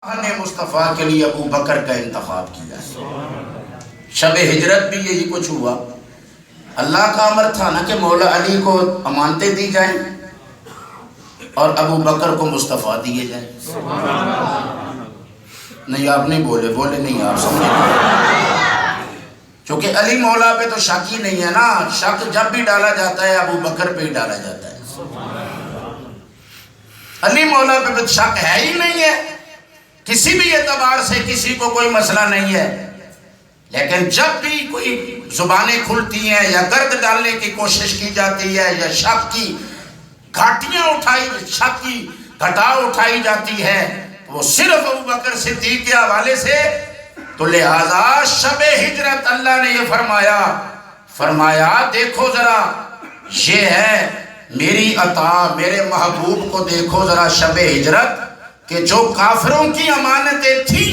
اللہ نے مصطفیٰ کے لیے ابو بکر کا انتخاب کیا ہے۔ شب ہجرت بھی یہی کچھ ہوا۔ اللہ کا امر تھا نا کہ مولا علی کو امانتیں دی جائیں اور ابو بکر کو مصطفیٰ دیے جائیں۔ نہیں آپ نہیں بولے نہیں آپ سمجھے، چونکہ علی مولا پہ تو شک ہی نہیں ہے نا۔ شک جب بھی ڈالا جاتا ہے ابو بکر پہ ہی ڈالا جاتا ہے۔ علی مولا پہ شک ہے ہی نہیں ہے، کسی بھی اعتبار سے کسی کو کوئی مسئلہ نہیں ہے، لیکن جب بھی کوئی زبانیں کھلتی ہیں یا گرد ڈالنے کی کوشش کی جاتی ہے یا شک کی گھٹا اٹھائی جاتی ہے وہ صرف ابو بکر صدیق کے حوالے سے۔ تو لہذا شب ہجرت اللہ نے یہ فرمایا دیکھو ذرا، یہ ہے میری عطا، میرے محبوب کو دیکھو ذرا شب ہجرت کہ جو کافروں کی امانتیں تھیں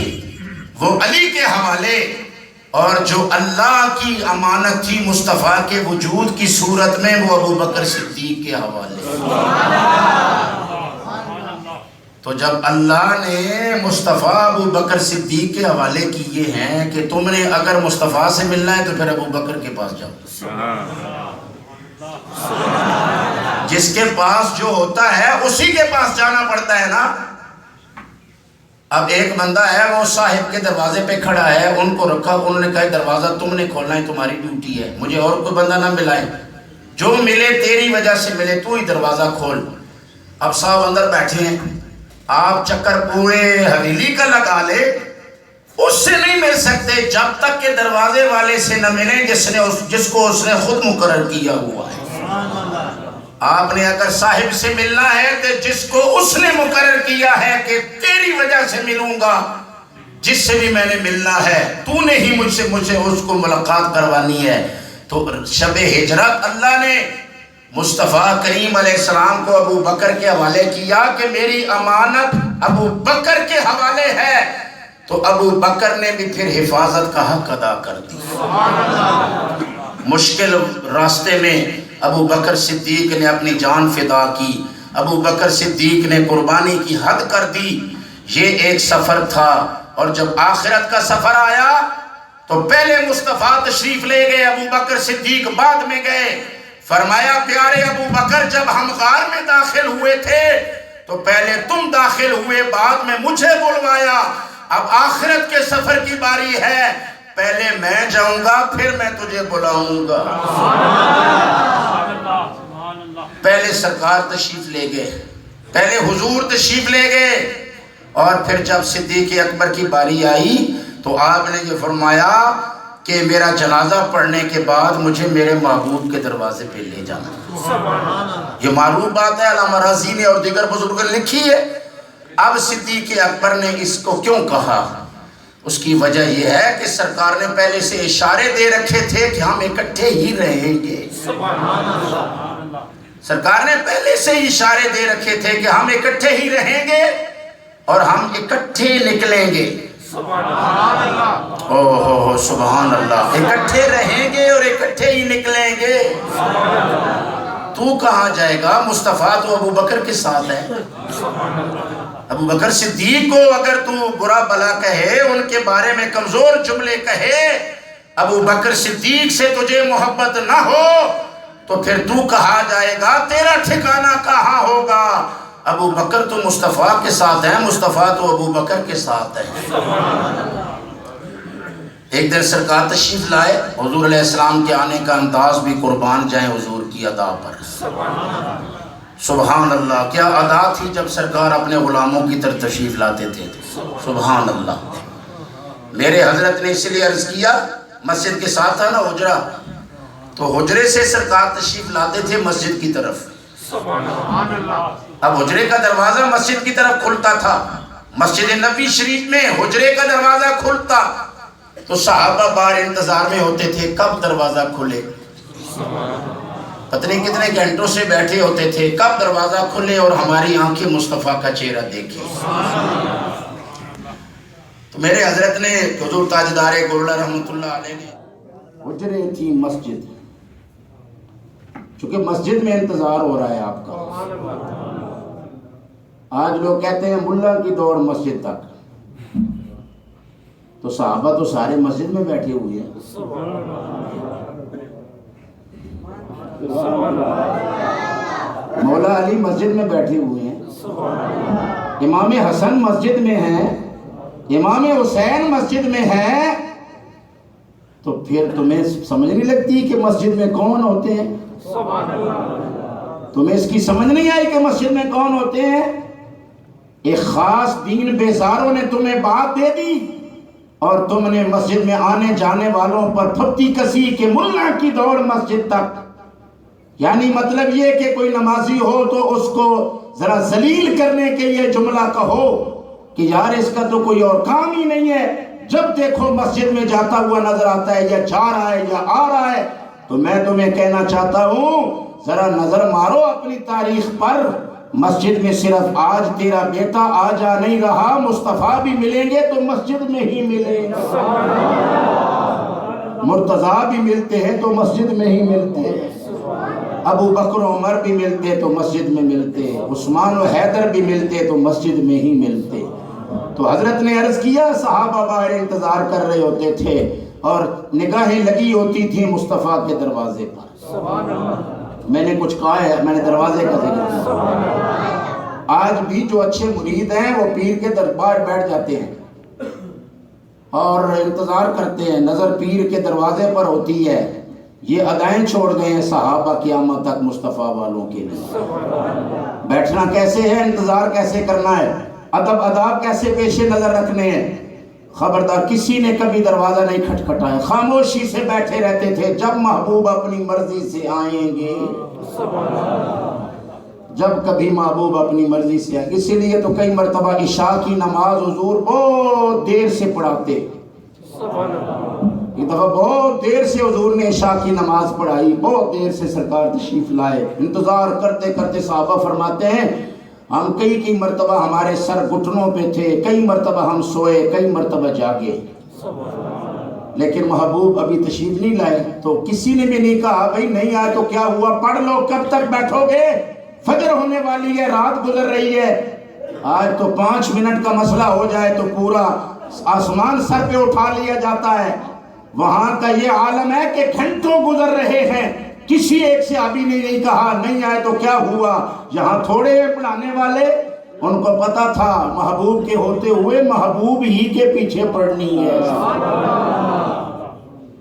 وہ علی کے حوالے، اور جو اللہ کی امانت تھی مصطفیٰ کے وجود کی صورت میں وہ ابو بکر صدیق کے حوالے۔ تو جب اللہ نے مصطفیٰ ابو بکر صدیق کے حوالے کیے ہیں کہ تم نے اگر مصطفیٰ سے ملنا ہے تو پھر ابو بکر کے پاس جاؤ، جس کے پاس جو ہوتا ہے اسی کے پاس جانا پڑتا ہے نا۔ اب ایک بندہ ہے وہ صاحب کے دروازے پہ کھڑا ہے، ان کو رکھا، انہوں نے کہا دروازہ تم نے کھولنا ہے، تمہاری ڈیوٹی ہے، مجھے اور کوئی بندہ نہ ملائے، جو ملے تیری وجہ سے ملے، تو ہی دروازہ کھول۔ اب صاحب اندر بیٹھے ہیں، آپ چکر پورے حویلی کا لگا لے، اس سے نہیں مل سکتے جب تک کہ دروازے والے سے نہ ملیں جس کو اس نے خود مقرر کیا ہوا ہے۔ آپ نے اگر صاحب سے ملنا ہے تو جس کو اس نے مقرر کیا ہے کہ تیری وجہ سے ملوں گا، جس سے بھی میں نے ملنا ہے، تو نے ہی مجھے اس کو ملاقات کروانی ہے۔ تو شب ہجرت اللہ نے مصطفیٰ کریم علیہ السلام کو ابو بکر کے حوالے کیا کہ میری امانت ابو بکر کے حوالے ہے، تو ابو بکر نے بھی پھر حفاظت کا حق ادا کر دیا۔ مشکل راستے میں ابو بکر صدیق نے اپنی جان فدا کی، ابو بکر صدیق نے قربانی کی حد کر دی۔ یہ ایک سفر تھا، اور جب آخرت کا سفر آیا تو پہلے مصطفیٰ تشریف لے گئے، ابو بکر صدیق بعد میں گئے۔ فرمایا پیارے ابو بکر جب ہم غار میں داخل ہوئے تھے تو پہلے تم داخل ہوئے، بعد میں مجھے بلوایا، اب آخرت کے سفر کی باری ہے، پہلے میں جاؤں گا پھر میں تجھے بلاؤں گا۔ پہلے سرکار تشریف لے گئے، پہلے حضور تشریف لے گئے، اور پھر جب صدیق اکبر کی باری آئی تو آپ نے یہ فرمایا کہ میرا جنازہ پڑھنے کے بعد مجھے میرے محبوب کے دروازے پہ لے جانا۔ یہ معروف بات ہے، علامہ راضی نے اور دیگر بزرگوں نے لکھی ہے۔ اب صدیق اکبر نے اس کو کیوں کہا؟ اس کی وجہ یہ ہے کہ سرکار نے پہلے سے اشارے دے رکھے تھے کہ ہم اکٹھے ہی رہیں گے۔ سرکار نے پہلے سے اشارے دے رکھے تھے کہ ہم اکٹھے ہی رہیں گے اور ہم اکٹھے نکلیں گے۔ اوہ سبحان اللہ، اکٹھے رہیں گے اور اکٹھے ہی نکلیں گے۔ تو کہاں جائے گا؟ مصطفیٰ تو ابو بکر کے ساتھ ہے۔ ابو بکر صدیق کو اگر تو برا بلا کہے، ان کے بارے میں کمزور جملے کہے، ابو بکر صدیق سے تجھے محبت نہ ہو تو پھر تو کہا جائے گا تیرا ٹھکانہ کہاں ہوگا؟ ابو بکر تو مصطفیٰ کے ساتھ ہے، مصطفیٰ تو ابو بکر کے ساتھ ہے۔ ایک دن سرکار تشریف لائے، حضور علیہ السلام کے آنے کا انداز بھی قربان جائیں حضور کی ادا پر۔ سبحان اللہ، کیا ادا تھی جب سرکار اپنے غلاموں کی طرف تشریف لاتے تھے۔ سبحان اللہ، میرے حضرت نے اس لیے عرض کیا، مسجد کے ساتھ تھا نا حجرہ، تو حجرے سے سرکار تشریف لاتے تھے مسجد کی طرف۔ اب حجرے کا دروازہ مسجد کی طرف کھلتا تھا، مسجد نبوی شریف میں حجرے کا دروازہ کھلتا تو صحابہ باہر انتظار میں ہوتے تھے کب دروازہ کھلے، پتہ نہیں کتنے گھنٹوں سے بیٹھے ہوتے تھے کب دروازہ کھلے اور ہماری آنکھیں مصطفیٰ کا چہرہ دیکھیں۔ تو میرے حضرت نے حضور تاجدار گولڑا رحمۃ اللہ علیہ نے حجرے تھی مسجد، چونکہ مسجد میں انتظار ہو رہا ہے آپ کا۔ آج لوگ کہتے ہیں ملا کی دوڑ مسجد تک، تو صحابہ تو سارے مسجد میں بیٹھے ہوئے ہیں. مولا علی مسجد میں بیٹھے ہوئے ہیں, امام حسن مسجد میں ہیں, امام حسین مسجد میں ہیں, تو پھر تمہیں سمجھ نہیں لگتی کہ مسجد میں کون ہوتے ہیں؟ تمہیں اس کی سمجھ نہیں آئی کہ مسجد میں کون ہوتے ہیں؟ ایک خاص دین بیزاروں نے تمہیں بات دے دی اور تم نے مسجد میں آنے جانے والوں پر تھپتی کسی کہ ملا کی دوڑ مسجد تک. یعنی مطلب یہ کہ کوئی نمازی ہو تو اس کو ذرا ذلیل کرنے کے یہ جملہ کہو کہ یار اس کا تو کوئی اور کام ہی نہیں ہے, جب دیکھو مسجد میں جاتا ہوا نظر آتا ہے, یا جا رہا ہے یا آ رہا ہے. تو میں تمہیں کہنا چاہتا ہوں ذرا نظر مارو اپنی تاریخ پر. مسجد میں صرف آج تیرا بیٹا آ جا نہیں رہا, مصطفیٰ بھی ملیں گے تو مسجد میں ہی ملیں گے, مرتضیٰ بھی ملتے ہیں تو مسجد میں ہی ملتے ہیں, ابو بکر عمر بھی ملتے تو مسجد میں ملتے, عثمان و حیدر بھی ملتے تو مسجد میں ہی ملتے. تو حضرت نے عرض کیا صحابہ باہر انتظار کر رہے ہوتے تھے اور نگاہیں لگی ہوتی تھیں مصطفیٰ کے دروازے پر. میں نے کچھ کہا ہے, میں نے دروازے کا ذکر کیا. آج بھی جو اچھے مرید ہیں وہ پیر کے دربار بیٹھ جاتے ہیں اور انتظار کرتے ہیں, نظر پیر کے دروازے پر ہوتی ہے. یہ ادائیں چھوڑ گئے ہیں صحابہ قیامت تک مصطفیٰ والوں کے لیے. بیٹھنا کیسے ہے, انتظار کیسے کرنا ہے, ادب آداب کیسے پیش نظر رکھنے ہیں. خبردار کسی نے کبھی دروازہ نہیں کھٹکھٹایا, خاموشی سے بیٹھے رہتے تھے. جب محبوب اپنی مرضی سے آئیں گے, جب کبھی محبوب اپنی مرضی سے آئیں گے. اسی لیے تو کئی مرتبہ عشاء کی نماز حضور بہت دیر سے پڑھاتے. ایک دفعہ بہت دیر سے حضور نے عشاء کی نماز پڑھائی, بہت دیر سے سرکار تشریف لائے. انتظار کرتے کرتے صحابہ فرماتے ہیں ہم کئی مرتبہ ہمارے سر گھٹنوں پہ تھے, کئی مرتبہ ہم سوئے, کئی مرتبہ جاگے, لیکن محبوب ابھی تشریف نہیں لائے. تو کسی نے بھی نہیں کہا بھئی نہیں آئے تو کیا ہوا, پڑھ لو, کب تک بیٹھو گے, فجر ہونے والی ہے, رات گزر رہی ہے. آج تو 5 منٹ کا مسئلہ ہو جائے تو پورا آسمان سر پہ اٹھا لیا جاتا ہے. وہاں کا یہ عالم ہے کہ گھنٹوں گزر رہے ہیں, کسی ایک صحابی نے نہیں کہا نہیں آئے تو کیا ہوا. یہاں تھوڑے پڑھانے والے, ان کو پتا تھا محبوب کے ہوتے ہوئے محبوب ہی کے پیچھے پڑھنی ہے.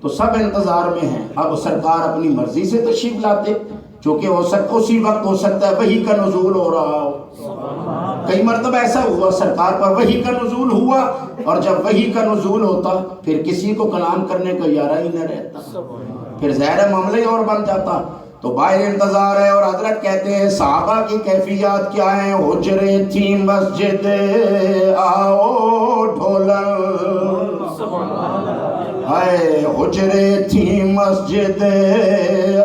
تو سب انتظار میں ہیں. اب سرکار اپنی مرضی سے تشریف لاتے, چونکہ اسی وقت ہو سکتا ہے وحی کا نزول ہو رہا ہو. کئی مرتبہ ایسا ہوا سرکار پر وحی کا نزول ہوا, اور جب وحی کا نزول ہوتا پھر کسی کو کلام کرنے کا یارہ ہی نہ رہتا, پھر ظاہر معاملہ اور بن جاتا. تو باہر انتظار ہے. اور حضرت کہتے ہیں صحابہ کی کیفیات کیا ہیں. حجرے تھی مسجد آؤ ڈھولن, ہائے حجرے تھی مسجد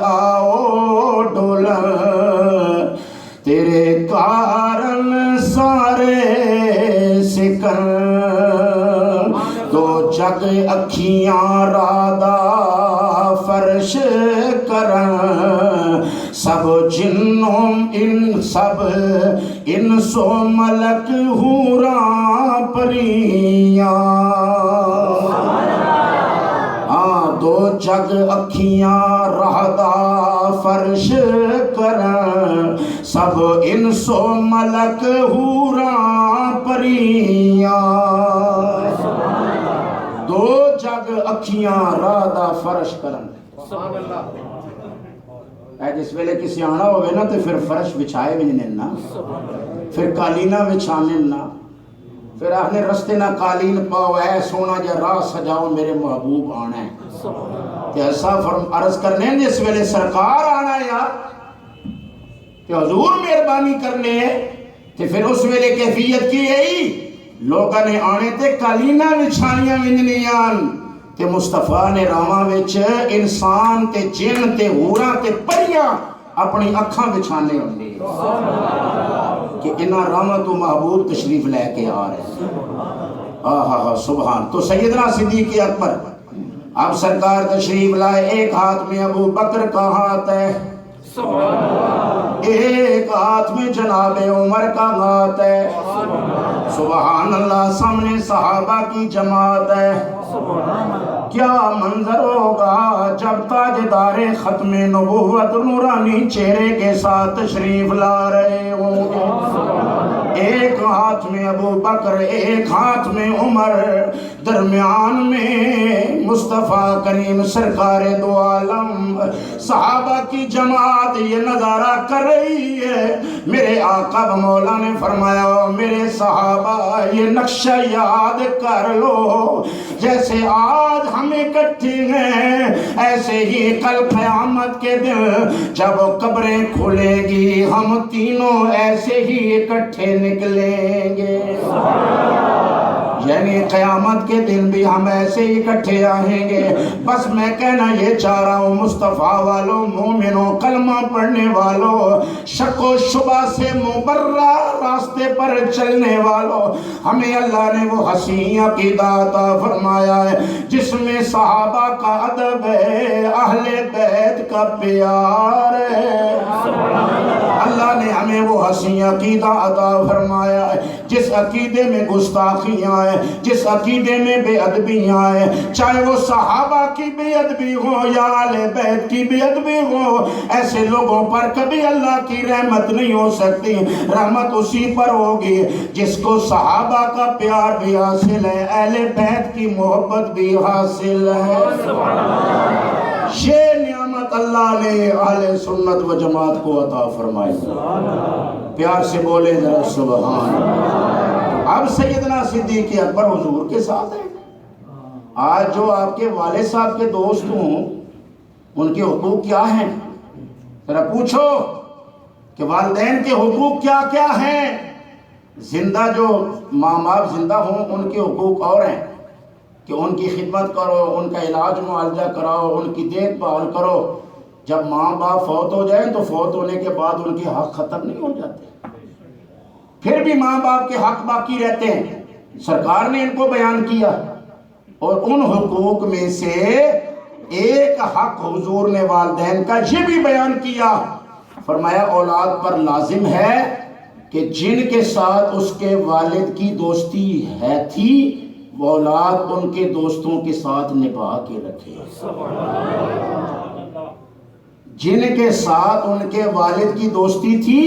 آؤ ڈھولن, تیرے کارن سارے سکن, تو جگ اکھیاں رادہ فرش کرن, سب جنوں ان سب انس و ملک حوراں پریاں, دو جگ اکھیاں رادہ فرش کرن, سب انس و ملک حوراں پریاں. دو جگ اکھیاں رادہ فرش کرن. جس ویلے کسی آنا ہوئے نا تو پھر فرش بچھائے بھی نہیں نا, پھر قالینہ بچھانے نا, پھر آنے رستے نہ قالین پاؤ, اے سونا جا راہ سجاؤ میرے محبوب آنا ہے. کہ ایسا عرض کرنے جس ویلے سرکار آنا ہے یار, کہ حضور مہربانی کرنے ہے, کہ پھر اس ویلے کیفیت کی ہے لوگاں نے آنے تے قالینہ بچھانیاں ونجنیان, کہ مصطفیٰ نے راواں وچ انسان تے جن تے ہوراں تے پریاں اپنی اکھاں بچھانے ہوندے, کہ انہاں راواں تو محبوب تشریف لے کے آ رہے ہیں. سبحان. تو سیدنا صدیق اکبر اب سرکار تشریف لائے, ایک ہاتھ میں ابو بکر کا ہاتھ ہے, ایک ہاتھ میں جناب عمر کا ہاتھ ہے, سبحان اللہ، سامنے صحابہ کی جماعت ہے، کیا منظر ہوگا جب تاجدار ختم نبوت نورانی چہرے کے ساتھ تشریف لا رہے ہوں گے، ایک ہاتھ میں ابو بکر، ایک ہاتھ میں عمر، درمیان میں مصطفیٰ کریم سرکار دو عالم، صحابہ کی جماعت یہ نظارہ کر رہی ہے۔ میرے آقا و مولا نے فرمایا میرے صحابہ یہ نقشہ یاد کر لو، جیسے آج ہم اکٹھے ہیں ایسے ہی کل قیامت کے دن جب قبریں کھلے گی ہم تینوں ایسے ہی اکٹھے نکلیں گے، یعنی قیامت کے دن بھی ہم ایسے ہی اکٹھے آئیں گے۔ بس میں کہنا یہ چاہ رہا ہوں مصطفیٰ والوں، مومنوں، کلمہ پڑھنے والوں، شک و شبہ سے مبرہ راستے پر چلنے والوں، ہمیں اللہ نے وہ حسین عقیدہ عطا فرمایا ہے جس میں صحابہ کا ادب ہے، اہل بیت کا پیار ہے۔ اللہ نے ہمیں وہ حسین عقیدہ عطا فرمایا ہے جس عقیدے میں گستاخیاں ہیں، جس عقیدے میں بے ادبیاں ہیں، چاہے وہ صحابہ کی بے ادبی ہو یا اہل بیت کی بے ادبی ہو، ایسے لوگوں پر کبھی اللہ کی رحمت نہیں ہو سکتی۔ رحمت اسی پر ہوگی جس کو صحابہ کا پیار بھی حاصل ہے، اہل بیت کی محبت بھی حاصل ہے۔ یہ نعمت اللہ نے اہل سنت و جماعت کو عطا فرمائی۔ پیار سے بولے ذرا سبحان اللہ۔ اب سیدنا صدیق اکبر حضور کے ساتھ ہیں۔ آج جو آپ کے والد صاحب کے دوست ہوں ان کے حقوق کیا ہیں؟ ذرا پوچھو کہ والدین کے حقوق کیا کیا ہیں؟ زندہ جو ماں باپ زندہ ہوں ان کے حقوق اور ہیں کہ ان کی خدمت کرو، ان کا علاج معالجہ کراؤ، ان کی دیکھ بھال کرو۔ جب ماں باپ فوت ہو جائیں تو فوت ہونے کے بعد ان کے حق ختم نہیں ہو جاتے، پھر بھی ماں باپ کے حق باقی رہتے ہیں۔ سرکار نے ان کو بیان کیا اور ان حقوق میں سے ایک حق حضور نے والدین کا یہ بھی بیان کیا، فرمایا اولاد پر لازم ہے کہ جن کے ساتھ اس کے والد کی دوستی ہے تھی وہ اولاد ان کے دوستوں کے ساتھ نبھا کے رکھے۔ جن کے ساتھ ان کے والد کی دوستی تھی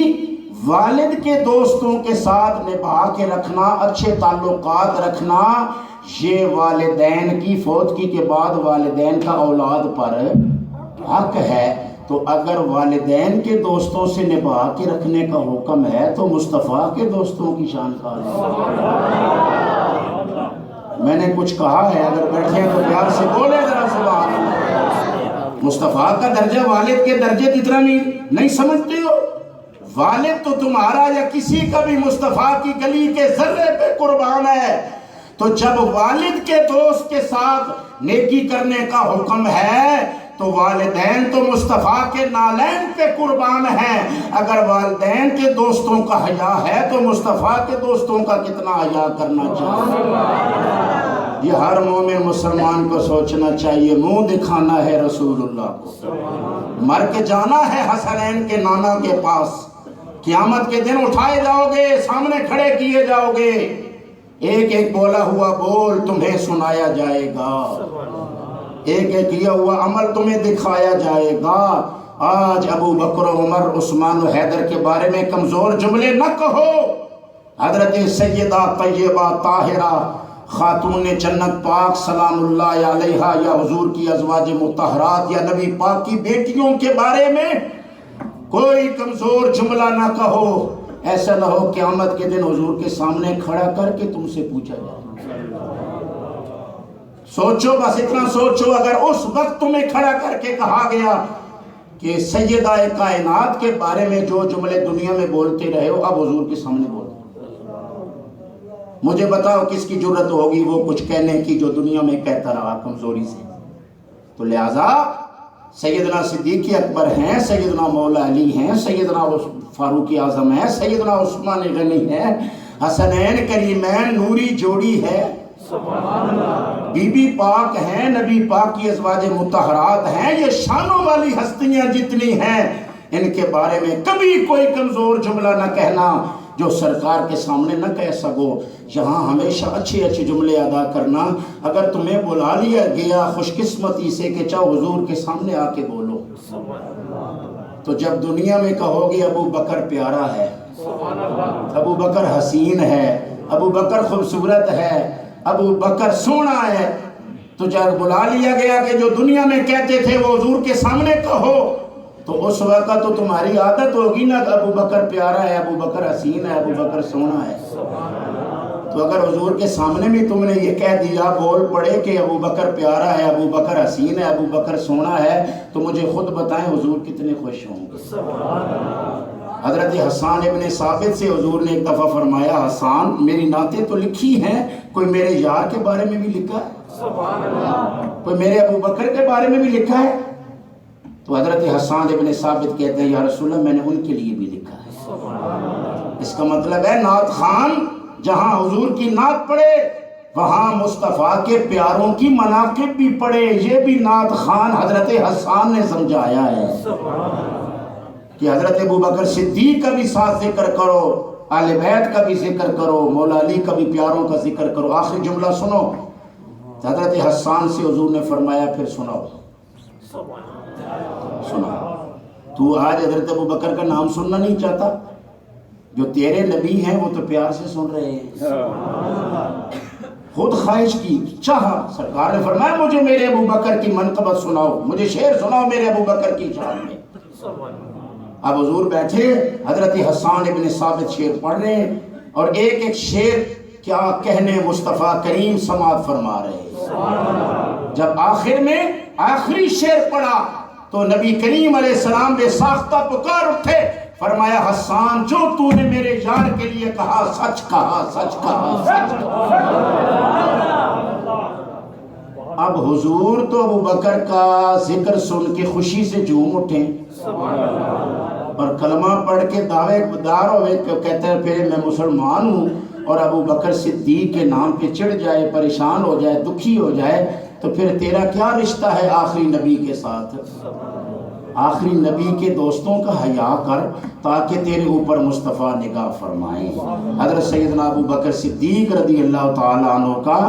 والد کے دوستوں کے ساتھ نبھا کے رکھنا، اچھے تعلقات رکھنا، یہ والدین کی فوتگی کے بعد والدین کا اولاد پر حق ہے۔ تو اگر والدین کے دوستوں سے نبھا کے رکھنے کا حکم ہے تو مصطفیٰ کے دوستوں کی شان کا میں نے کچھ کہا ہے، اگر بیٹھے ہیں تو پیار سے بولے ذرا سبحان اللہ۔ مصطفیٰ کا درجہ والد کے درجے جتنا نہیں سمجھتے ہو؟ والد تو تمہارا یا کسی کا بھی مصطفیٰ کی گلی کے ذرے پہ قربان ہے، تو جب والد کے دوست کے ساتھ نیکی کرنے کا حکم ہے تو والدین تو مصطفیٰ کے نالین پہ قربان ہیں۔ اگر والدین کے دوستوں کا حیا ہے تو مصطفیٰ کے دوستوں کا کتنا حیا کرنا چاہیے۔ یہ ہر مومن مسلمان کو سوچنا چاہیے، منہ دکھانا ہے رسول اللہ کو، مر کے جانا ہے حسنین کے نانا کے پاس، قیامت کے دن اٹھائے جاؤ گے، سامنے کھڑے کیے جاؤ گے، ایک ایک بولا ہوا بول تمہیں سنایا جائے گا، ایک ایک کیا ہوا عمل تمہیں دکھایا جائے گا۔ آج ابو بکر و عمر عثمان و حیدر کے بارے میں کمزور جملے نہ کہو۔ حضرت سیدہ طیبہ طاہرہ خاتون جنت پاک سلام اللہ علیہا یا حضور کی ازواج مطہرات یا نبی پاک کی بیٹیوں کے بارے میں کوئی کمزور جملہ نہ کہو، ایسا نہ ہو قیامت کے دن حضور کے سامنے کھڑا کر کے تم سے پوچھا جائے۔ سوچو، بس اتنا سوچو، اگر اس وقت تمہیں کھڑا کر کے کہا گیا کہ سیدہ کائنات کے بارے میں جو جملے دنیا میں بولتے رہے ہو اب حضور کے سامنے بولو، مجھے بتاؤ کس کی جرت ہوگی وہ کچھ کہنے کی جو دنیا میں کہتا رہا کمزوری سے؟ تو لہذا سیدنا صدیق اکبر ہیں، سیدنا مولا علی ہیں، سیدنا فاروق اعظم ہیں، سیدنا عثمان غنی ہیں، حسنین کریمین نوری جوڑی ہے، بی بی پاک ہیں، نبی پاک کی ازواج مطہرات ہیں، یہ شانوں والی ہستیاں جتنی ہیں ان کے بارے میں کبھی کوئی کمزور جملہ نہ کہنا، جو سرکار کے سامنے نہ کہہ سکو. یہاں ہمیشہ اچھے اچھے جملے ادا کرنا. اگر تمہیں بلا لیا گیا خوش قسمتی سے کہ چاہو حضور کے سامنے آ کے بولو, تو جب دنیا میں کہو گے ابو بکر پیارا ہے, ابو بکر حسین ہے, ابو بکر خوبصورت ہے, ابو بکر سونا ہے, تو جب بلا لیا گیا کہ جو دنیا میں کہتے تھے وہ حضور کے سامنے کہو, تو اس وقت تو تمہاری عادت ہوگی نا کہ ابو بکر پیارا ہے, ابو بکر حسین ہے, ابو بکر سونا ہے. تو اگر حضور کے سامنے بھی تم نے یہ کہہ دیا, بول پڑے کہ ابو بکر پیارا ہے, ابو بکر حسین ہے, ابو بکر سونا ہے, تو مجھے خود بتائیں حضور کتنے خوش ہوں گے. حضرت حسان ابن ثابت سے حضور نے ایک دفعہ فرمایا, حسان میری نعتیں تو لکھی ہیں, کوئی میرے یار کے بارے میں بھی لکھا ہے, کوئی میرے ابو بکر کے بارے میں بھی لکھا ہے؟ تو حضرت حسان ابن ثابت کہتے ہیں, یا رسول اللہ میں نے ان کے لیے بھی لکھا ہے. اس کا مطلب ہے نعت خان جہاں حضور کی نعت پڑھے وہاں مصطفیٰ کے پیاروں کی مناقب بھی پڑھے. یہ بھی نعت خان حضرت حسان نے سمجھایا ہے کہ حضرت ابو بکر صدیق کا بھی ساتھ ذکر کرو, اہل بیت کا بھی ذکر کرو, مولا علی کا بھی پیاروں کا ذکر کرو. آخری جملہ سنو, حضرت حسان سے حضور نے فرمایا پھر سناؤ, سنا. تو آج حضرت ابو بکر کا نام سننا نہیں چاہتا؟ جو تیرے نبی ہیں وہ تو پیار سے سن رہے ہیں. خود خواہش کی چاہا, سرکار نے فرمایا مجھے میرے ابو بکر کی منقبت سناؤ, مجھے شعر سناؤ میرے ابو بکر کی شان میں. اب حضور بیٹھے, حضرت حسان ابن ثابت شعر پڑھ رہے ہیں, اور ایک ایک شعر کیا کہنے مصطفیٰ کریم سماعت فرما رہے ہیں. جب آخر میں آخری شعر پڑھا تو نبی کریم علیہ السلام بے ساختہ پکار اٹھے, فرمایا حسان جو تو نے میرے یار کے لیے کہا سچ کہا, سچ کہا, سچ کہا. اب حضور تو ابو بکر کا ذکر سن کے خوشی سے جھوم اٹھیں اور کلمہ پڑھ کے دعوے دار ہوئے, کہتے ہیں پھر میں مسلمان ہوں, اور ابو بکر صدیق کے نام پہ چڑھ جائے, پریشان ہو جائے, دکھی ہو جائے, تو پھر تیرا کیا رشتہ ہے آخری نبی کے ساتھ؟ آخری نبی کے دوستوں کا حیا کر تاکہ تیرے اوپر مصطفیٰ نگاہ فرمائیں. حضرت سیدنا ابو بکر صدیق رضی اللہ تعالیٰ عنہ کا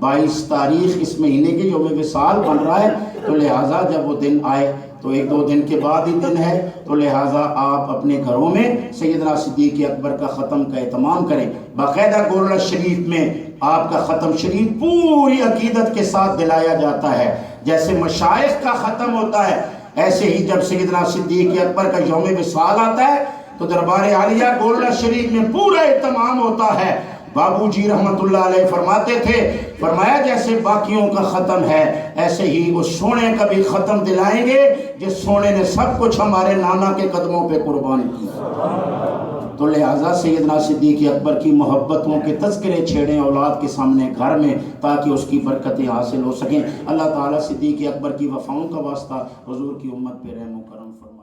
22 تاریخ اس مہینے کے یوم وصال بن رہا ہے, تو لہٰذا جب وہ دن آئے تو 1-2 دن کے بعد ہی دن ہے, تو لہٰذا آپ اپنے گھروں میں سیدنا صدیق اکبر کا ختم کا اہتمام کریں. باقاعدہ گولڑا شریف میں آپ کا ختم شریف پوری عقیدت کے ساتھ دلایا جاتا ہے. جیسے مشائخ کا ختم ہوتا ہے, ایسے ہی جب سیدنا صدیق اکبر کا یوم وصال آتا ہے تو دربار عالیہ گولڑا شریف میں پورا اہتمام ہوتا ہے. بابو جی رحمت اللہ علیہ فرماتے تھے, فرمایا جیسے باقیوں کا ختم ہے ایسے ہی اس سونے کا بھی ختم دلائیں گے جس سونے نے سب کچھ ہمارے نانا کے قدموں پہ قربان کیا. تو لہٰذا سیدنا صدیق اکبر کی محبتوں کے تذکرے چھیڑیں اولاد کے سامنے گھر میں, تاکہ اس کی برکتیں حاصل ہو سکیں. اللہ تعالیٰ صدیق اکبر کی وفاؤں کا واسطہ حضور کی امت پہ رحم و کرم فرمائے.